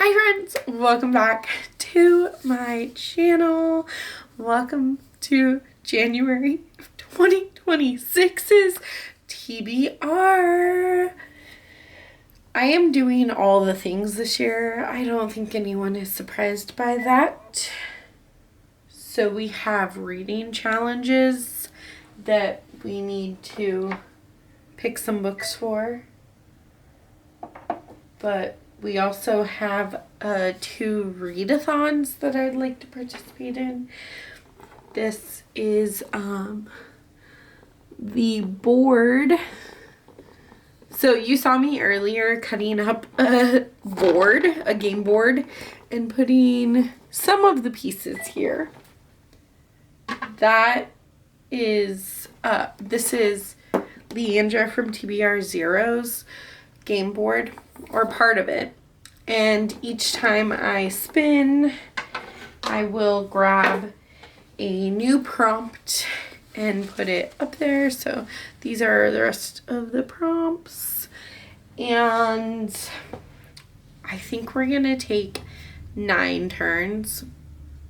Hi friends, welcome back to my channel. Welcome to January 2026's TBR. I am doing all the things this year. I don't think anyone is surprised by that. So we have reading challenges that we need to pick some books for. But we also have 2 readathons that I'd like to participate in. This is the board. So you saw me earlier cutting up a board, a game board, and putting some of the pieces here. That is, this is Leandra from TBR Zero's game board, or part of it. And each time I spin, I will grab a new prompt and put it up there. So these are the rest of the prompts. And I think we're gonna take 9 turns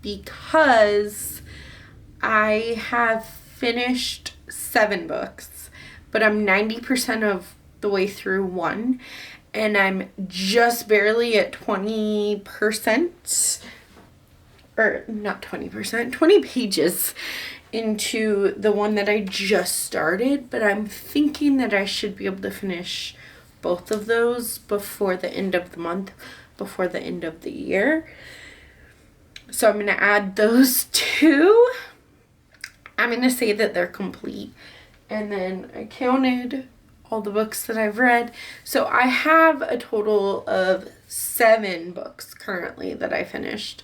because I have finished 7 books, but I'm 90% of the way through one, and I'm just barely at 20%, or not 20%, 20 pages into the one that I just started, but I'm thinking that I should be able to finish both of those before the end of the month, before the end of the year. So I'm going to add those 2. I'm going to say that they're complete, and then I counted all the books that I've read. So I have a total of 7 books currently that I finished.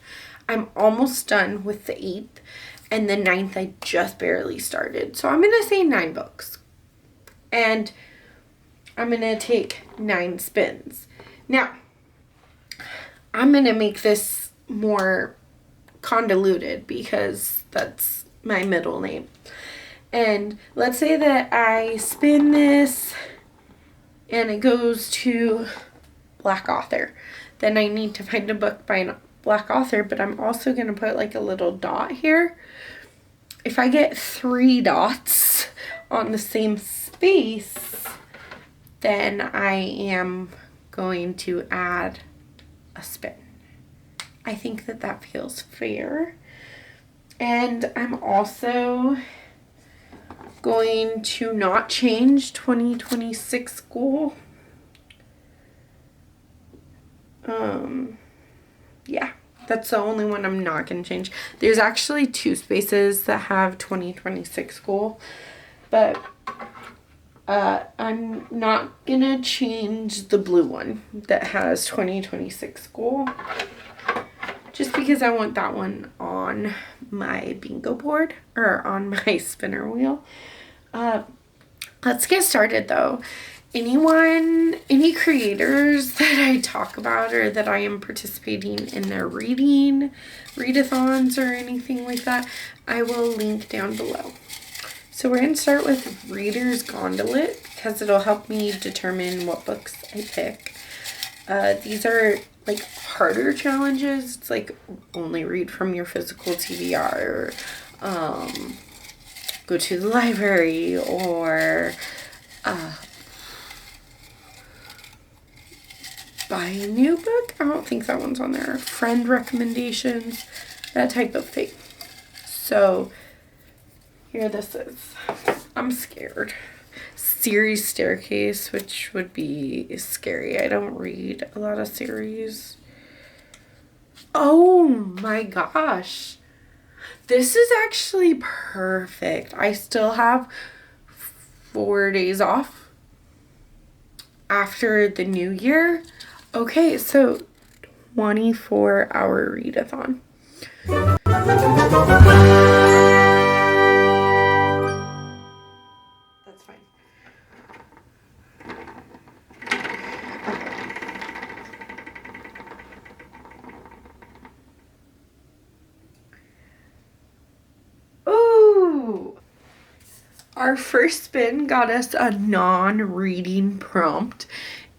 I'm almost done with the 8th, and the 9th I just barely started. So I'm going to say 9 books. And I'm going to take 9 spins. Now, I'm going to make this more convoluted because that's my middle name. And let's say that I spin this and it goes to Black author. Then I need to find a book by a Black author, but I'm also going to put like a little dot here. If I get 3 dots on the same space, then I am going to add a spin. I think that that feels fair. And I'm also going to not change 2026 goal. Yeah, that's the only one I'm not going to change. There's actually 2 spaces that have 2026 goal, but I'm not going to change the blue one that has 2026 goal, just because I want that one on my bingo board, or on my spinner wheel. Let's get started though. Any creators that I talk about or that I am participating in their readathons or anything like that, I will link down below. So we're going to start with Reader's Gondolet because it'll help me determine what books I pick. These are like harder challenges. It's like only read from your physical TBR, or go to the library, or buy a new book. I don't think that one's on there. Friend recommendations, that type of thing. So here this is. I'm scared. Series Staircase, which would be scary. I don't read a lot of series. Oh my gosh. This is actually perfect. I still have 4 days off after the new year. Okay, so 24-hour readathon. That's fine. Ooh! Our first spin got us a non-reading prompt.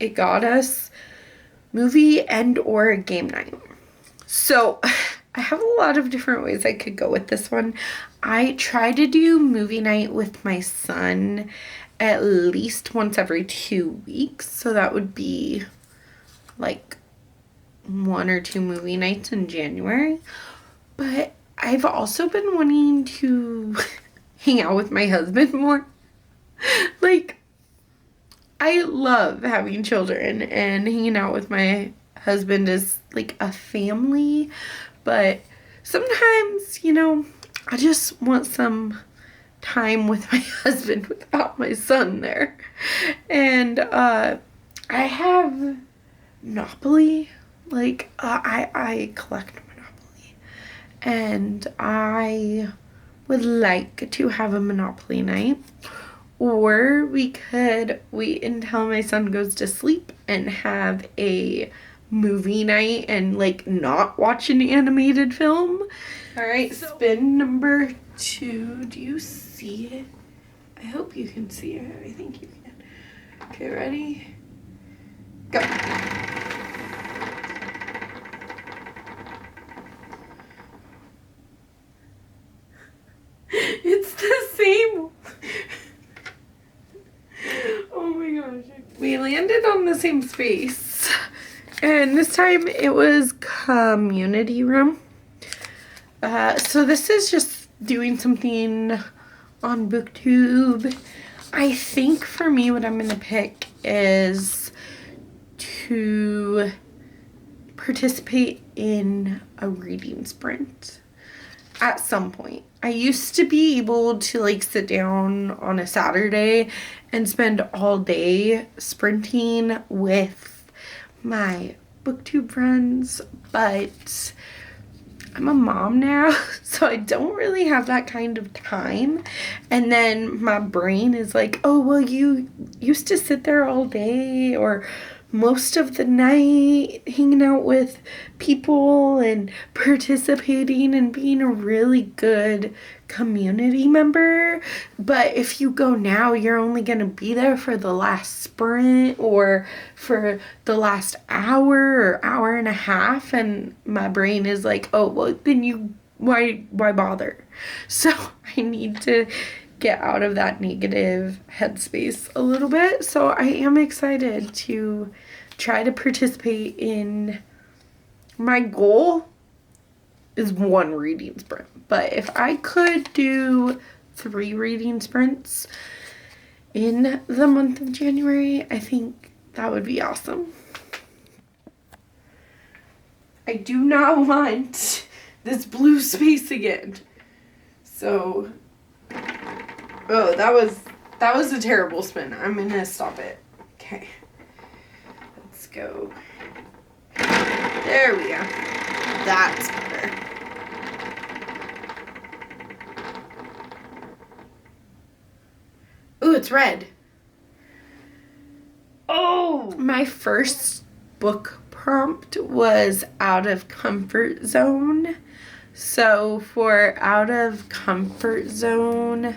It got us movie and or game night. So I have a lot of different ways I could go with this one. I try to do movie night with my son at least once every 2 weeks. So that would be like 1 or 2 movie nights in January. But I've also been wanting to hang out with my husband more. Like, I love having children, and hanging out with my husband is like a family. But sometimes, I just want some time with my husband without my son there. And I have Monopoly. Like, I collect Monopoly. And I would like to have a Monopoly night. Or we could wait until my son goes to sleep and have a movie night and like not watch an animated film. All right, spin number 2. Do you see it? I hope you can see it. I think you can. Okay, ready? Go. It's the same. Oh my gosh. We landed on the same space. And this time it was community room. So this is just doing something on BookTube. I think for me what I'm going to pick is to participate in a reading sprint at some point. I used to be able to like sit down on a Saturday and spend all day sprinting with my BookTube friends, but I'm a mom now, so I don't really have that kind of time. And then my brain is like, oh, well, you used to sit there all day or most of the night hanging out with people and participating and being a really good community member. But if you go now, you're only going to be there for the last sprint or for the last hour or hour and a half. And my brain is like, oh, well, then why bother? So I need to get out of that negative headspace a little bit. So I am excited to try to participate in. My goal is 1 reading sprint, but if I could do 3 reading sprints in the month of January, I think that would be awesome. I do not want this blue space again. So, oh, that was a terrible spin. I'm gonna stop it. Okay. Let's go. There we go. That's better. Ooh, it's red. Oh! My first book prompt was out of comfort zone. So for out of comfort zone,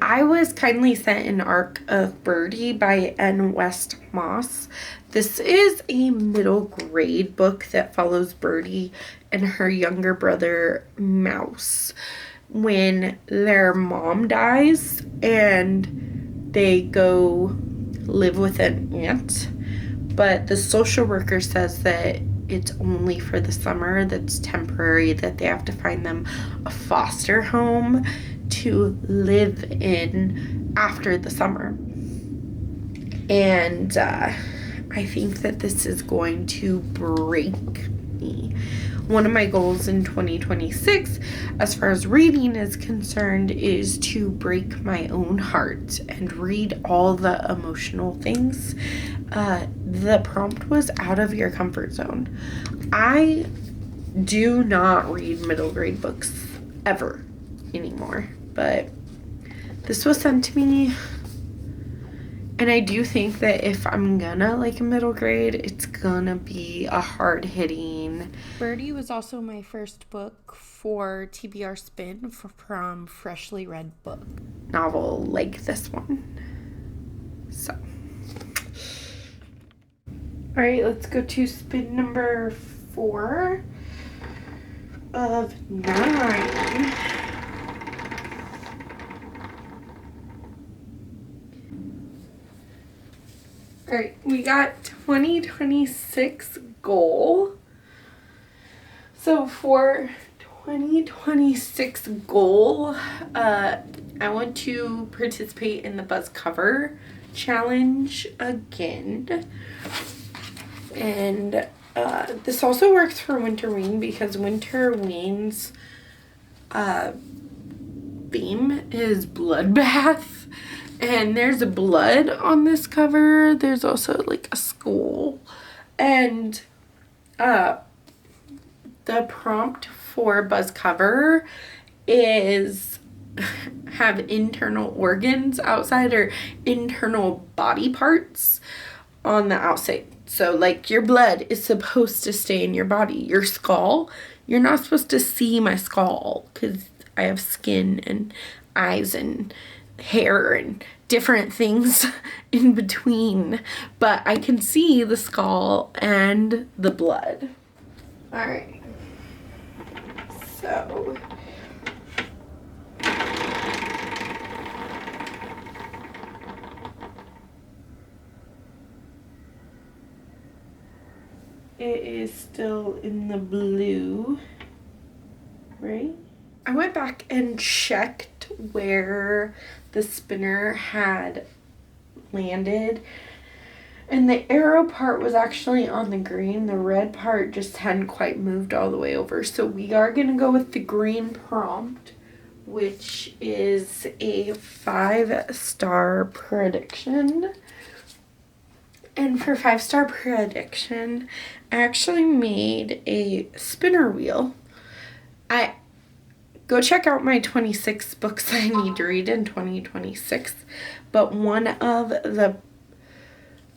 I was kindly sent an arc of Birdie by N. West Moss. This is a middle grade book that follows Birdie and her younger brother Mouse when their mom dies and they go live with an aunt. But the social worker says that it's only for the summer, that's temporary, that they have to find them a foster home to live in after the summer. And I think that this is going to break me. One of my goals in 2026, as far as reading is concerned, is to break my own heart and read all the emotional things. The prompt was out of your comfort zone. I do not read middle grade books ever anymore, but this was sent to me, and I do think that if I'm gonna like a middle grade, it's gonna be a hard-hitting. Birdie was also my first book for TBR Spin from Freshly Read Book novel like this one. So All right, let's go to spin number 4 of 9. All right, we got 2026 goal. So for 2026 goal, I want to participate in the Buzz Cover Challenge again. And this also works for Winterween because Winterween's theme is Bloodbath. And there's blood on this cover. There's also like a skull. And the prompt for Buzz Cover is have internal organs outside or internal body parts on the outside. So like your blood is supposed to stay in your body. Your skull, you're not supposed to see my skull because I have skin and eyes and hair and different things in between, but I can see the skull and the blood. All right, so it is still in the blue, right? I went back and checked where the spinner had landed, and the arrow part was actually on the green. The red part just hadn't quite moved all the way over. So we are going to go with the green prompt, which is a 5-star prediction. And for 5-star prediction, I actually made a spinner wheel. Go check out my 26 books I need to read in 2026. But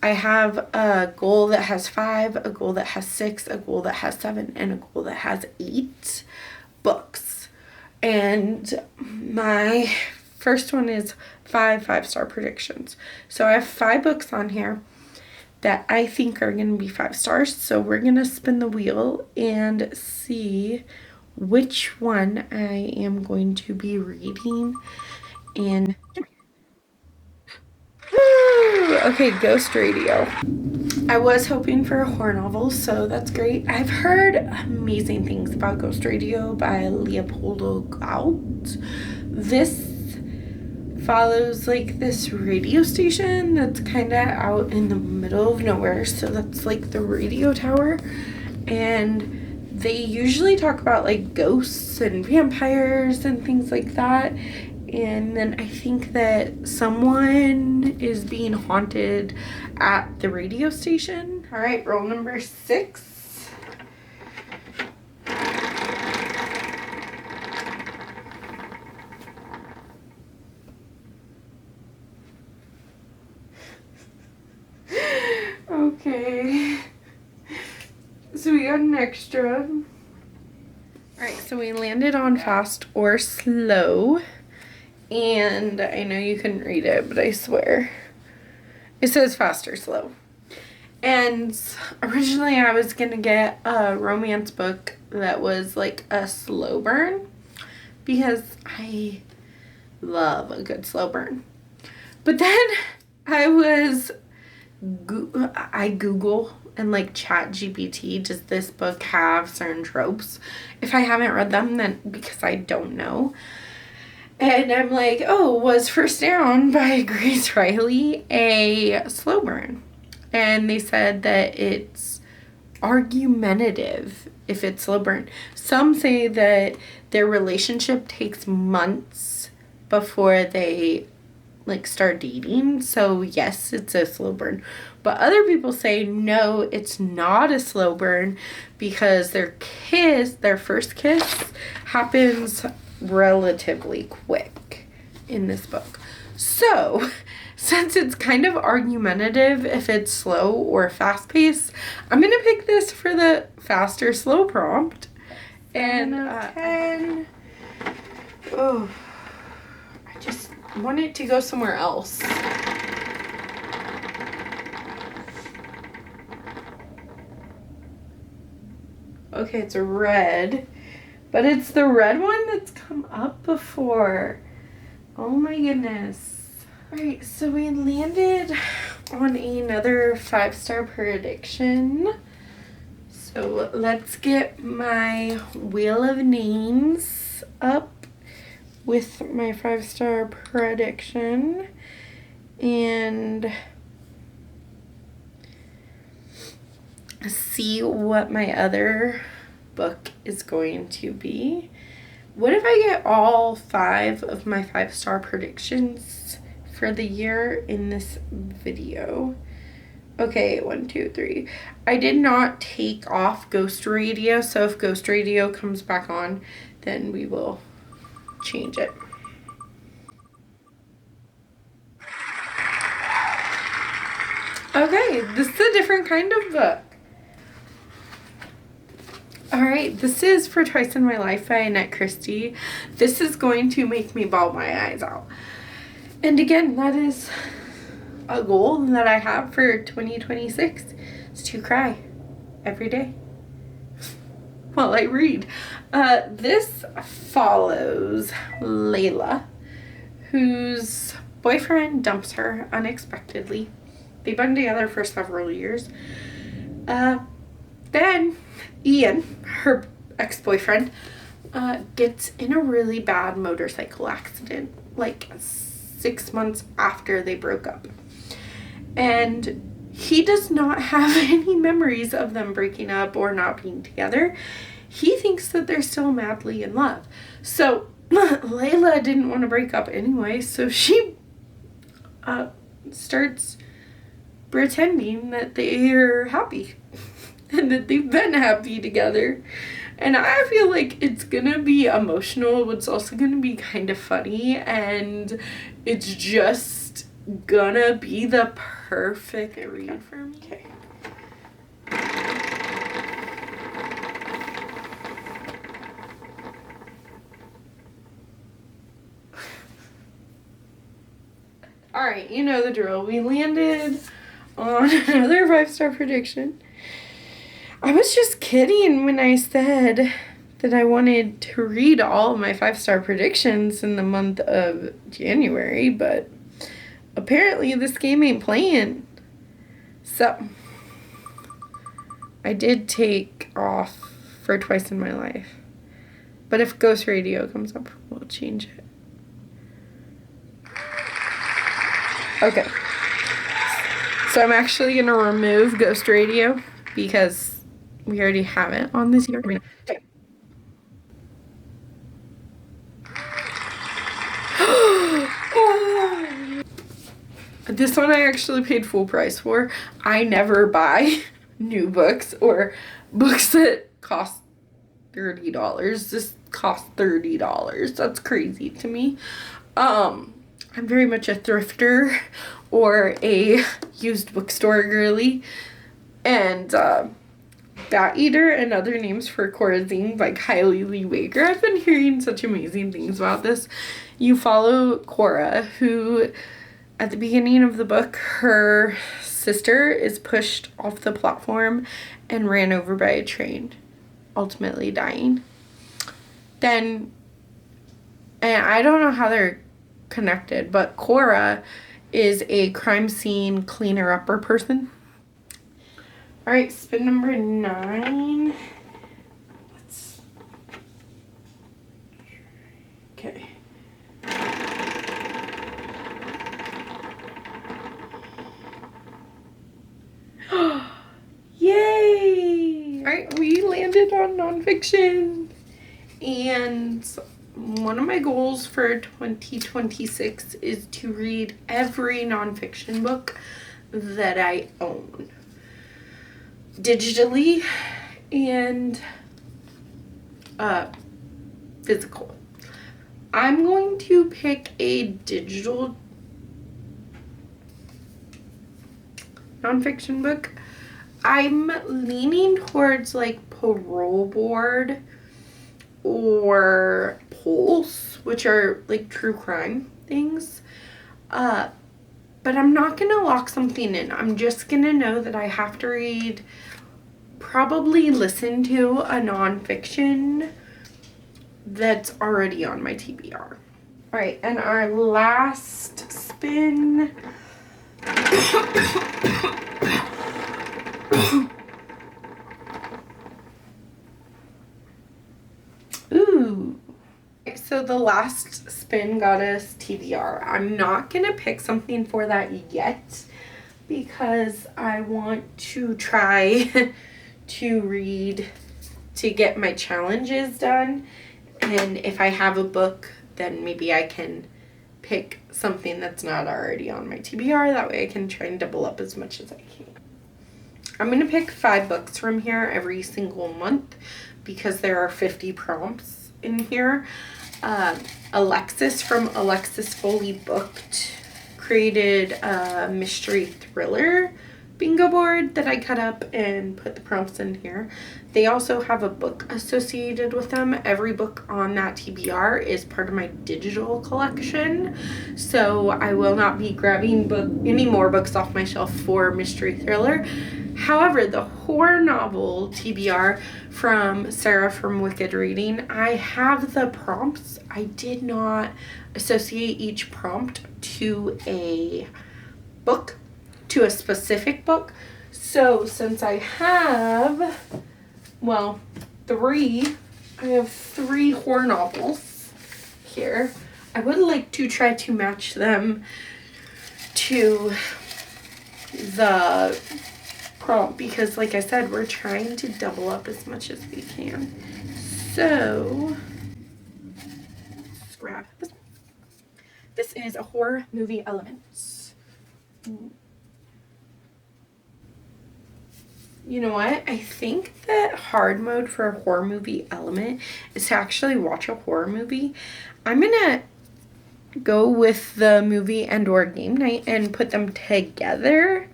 I have a goal that has 5, a goal that has 6, a goal that has 7, and a goal that has 8 books. And my first one is 5-star predictions. So I have 5 books on here that I think are going to be 5 stars. So we're going to spin the wheel and see which one I am going to be reading. And okay, Ghost Radio. I was hoping for a horror novel, so that's great. I've heard amazing things about Ghost Radio by Leopoldo Gout. This follows like this radio station that's kind of out in the middle of nowhere, so that's like the radio tower, and they usually talk about like ghosts and vampires and things like that. And then I think that someone is being haunted at the radio station. All right, roll number 6. Okay. So we got an extra. All right, so we landed on fast or slow. And I know you couldn't read it, but I swear it says fast or slow. And originally I was going to get a romance book that was like a slow burn because I love a good slow burn. But then I Google and like chat GPT, does this book have certain tropes? If I haven't read them, then because I don't know. And I'm like, oh, was First Down by Grace Riley a slow burn? And they said that it's argumentative if it's slow burn. Some say that their relationship takes months before they like start dating. So yes, it's a slow burn. But other people say no, it's not a slow burn because their first kiss happens relatively quick in this book. So since it's kind of argumentative if it's slow or fast paced, I'm gonna pick this for the fast or slow prompt. And 10. Oh, I just want it to go somewhere else. Okay, it's a red, but it's the red one that's come up before. Oh my goodness. Alright, so we landed on another 5-star prediction. So let's get my wheel of names up with my 5-star prediction. And see what my other book is going to be. What if I get all 5 of my 5-star predictions for the year in this video? Okay, 1, 2, 3. I did not take off Ghost Radio, so if Ghost Radio comes back on, then we will change it. Okay, this is a different kind of book. Alright, this is For Twice in My Life by Annette Christie. This is going to make me bawl my eyes out. And again, that is a goal that I have for 2026, is to cry every day while I read. This follows Layla, whose boyfriend dumps her unexpectedly. They've been together for several years. Then Ian, her ex-boyfriend, gets in a really bad motorcycle accident, like 6 months after they broke up. And he does not have any memories of them breaking up or not being together. He thinks that they're still madly in love. So Layla didn't want to break up anyway, so she starts pretending that they're happy and that they've been happy together. And I feel like it's gonna be emotional, but it's also gonna be kind of funny, and it's just gonna be the perfect read for me. Okay. Alright, you know the drill. We landed on another 5-star prediction. I was just kidding when I said that I wanted to read all of my 5-star predictions in the month of January, but apparently this game ain't playing. So, I did take off For Twice in My Life. But if Ghost Radio comes up, we'll change it. Okay. So I'm actually going to remove Ghost Radio because we already have it on this year. Okay. This one I actually paid full price for. I never buy new books or books that cost $30. This cost $30. That's crazy to me. I'm very much a thrifter or a used bookstore girly. And Bat Eater and Other Names for Corazine by Kylie Lee Wager. I've been hearing such amazing things about this. You follow Cora, who at the beginning of the book, her sister is pushed off the platform and ran over by a train, ultimately dying. Then, and I don't know how they're connected, but Cora is a crime scene cleaner-upper person. Alright, spin number 9. Okay. Yay! Alright, we landed on nonfiction. And one of my goals for 2026 is to read every nonfiction book that I own, digitally and physical. I'm going to pick a digital nonfiction book. I'm leaning towards like Parole Board or Pulse, which are like true crime things. But I'm not gonna lock something in. I'm just gonna know that I have to read probably listen to a nonfiction that's already on my TBR. All right, and our last spin. Ooh. So the last spin got us TBR. I'm not gonna pick something for that yet because I want to try to read to get my challenges done. And if I have a book, then maybe I can pick something that's not already on my TBR. That way I can try and double up as much as I can. I'm going to pick 5 books from here every single month because there are 50 prompts in here. Alexis from Alexis Fully Booked created a mystery thriller bingo board that I cut up and put the prompts in here. They also have a book associated with them. Every book on that TBR is part of my digital collection, so I will not be grabbing any more books off my shelf for mystery thriller. However, the horror novel TBR from Sarah from Wicked Reading, I have the prompts. I did not associate each prompt to a book, to a specific book. So since I have, well, I have 3 horror novels here, I would like to try to match them to the prompt because, like I said, we're trying to double up as much as we can. So let's grab this one. This is a horror movie Elements. You know what? I think that hard mode for a horror movie element is to actually watch a horror movie. I'm gonna go with the movie and or game night and put them together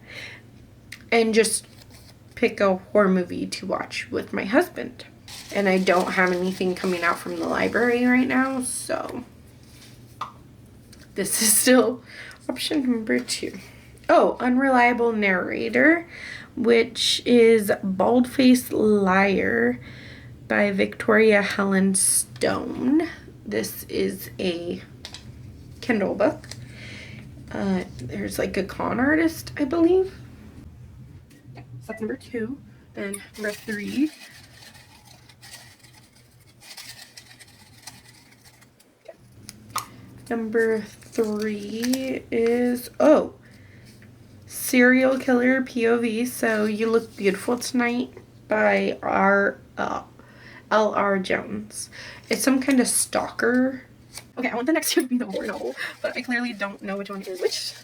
and just pick a horror movie to watch with my husband. And I don't have anything coming out from the library right now, so this is still option number 2. Oh, Unreliable Narrator, which is Bald-Faced Liar by Victoria Helen Stone. This is a Kindle book. There's like a con artist, I believe. So that's number 2. Then number 3. Number 3 is, Serial Killer POV, So You Look Beautiful Tonight by L.R. Jones. It's some kind of stalker. Okay, I want the next 2 to be the horror novel, but I clearly don't know which one is which.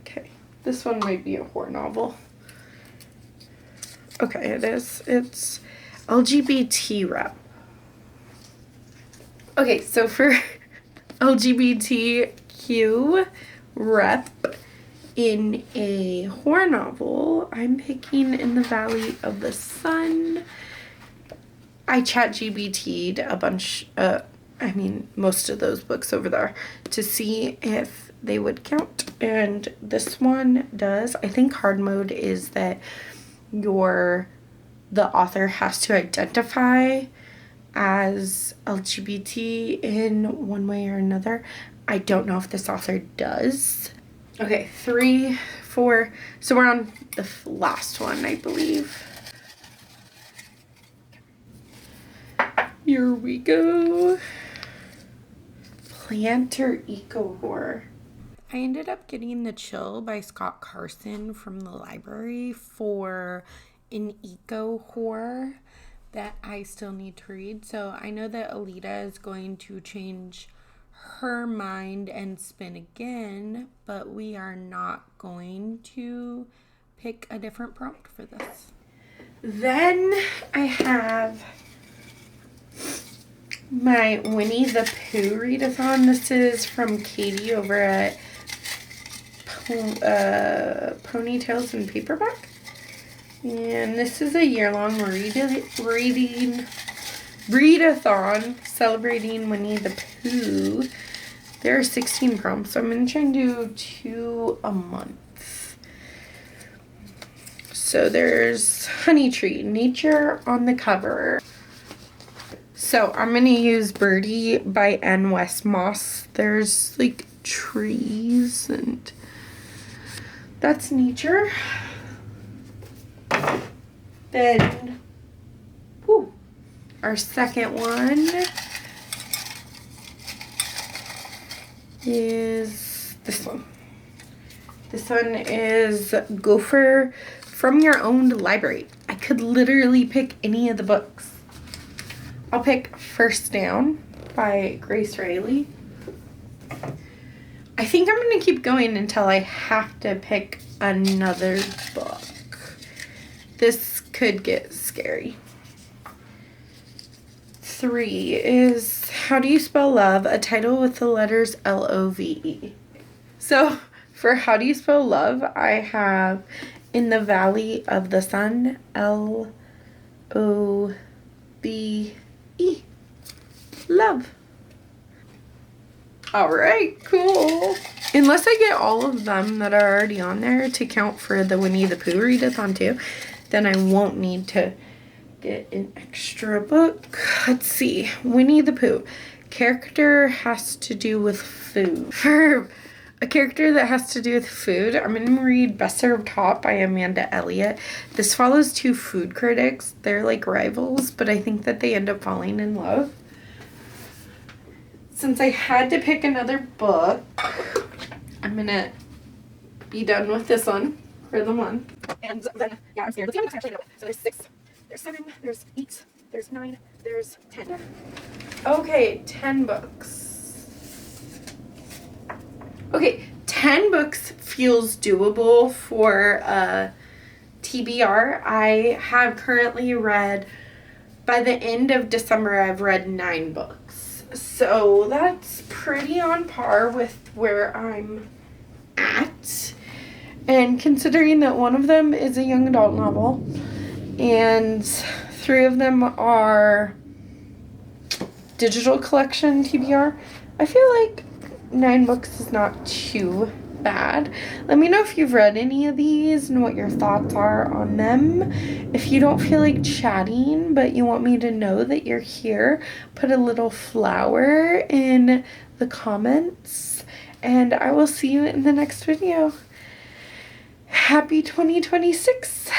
Okay, this one might be a horror novel. Okay, it is. It's LGBT rep. Okay, so for LGBTQ rep in a horror novel, I'm picking In the Valley of the Sun. I ChatGPT'd a bunch, most of those books over there to see if they would count, and this one does. I think hard mode is that the author has to identify as LGBT in one way or another. I don't know if this author does. Okay, 3, 4. So we're on the last one, I believe. Here we go. Planter Eco Horror. I ended up getting The Chill by Scott Carson from the library for an eco horror that I still need to read. So I know that Alita is going to change her mind and spin again, but we are not going to pick a different prompt for this. Then I have my Winnie the Pooh readathon. This is from Katie over at Ponytails and Paperback. And this is a year-long readathon celebrating Winnie the Pooh. There are 16 prompts, so I'm going to try and do 2 a month. So there's Honey Tree, Nature on the cover. So I'm going to use Birdie by N. West Moss. There's like trees and that's nature. Then, whew, our second one is this one. This one is Gopher from Your Own Library. I could literally pick any of the books. I'll pick First Down by Grace Riley. I think I'm going to keep going until I have to pick another book. This could get scary. 3 is How Do You Spell Love? A title with the letters Love. So for How Do You Spell Love, I have In the Valley of the Sun, Love. Love. Alright, cool. Unless I get all of them that are already on there to count for the Winnie the Pooh readathon too, then I won't need to get an extra book. Let's see. Winnie the Pooh. Character has to do with food. For a character that has to do with food, I'm going to read Best Served Hot by Amanda Elliott. This follows 2 food critics. They're like rivals, but I think that they end up falling in love. Since I had to pick another book, I'm going to be done with this one for the month. And then, yeah, I'm scared. Let's see how many books I actually know. So there's 6, there's 7, there's 8, there's 9, there's 10. Okay, 10 books. Okay, 10 books feels doable for TBR. I have currently read, by the end of December, I've read 9 books. So that's pretty on par with where I'm at. And considering that one of them is a young adult novel and 3 of them are digital collection TBR, I feel like 9 books is not too bad. Let me know if you've read any of these and what your thoughts are on them. If you don't feel like chatting but you want me to know that you're here, put a little flower in the comments and I will see you in the next video. Happy 2026!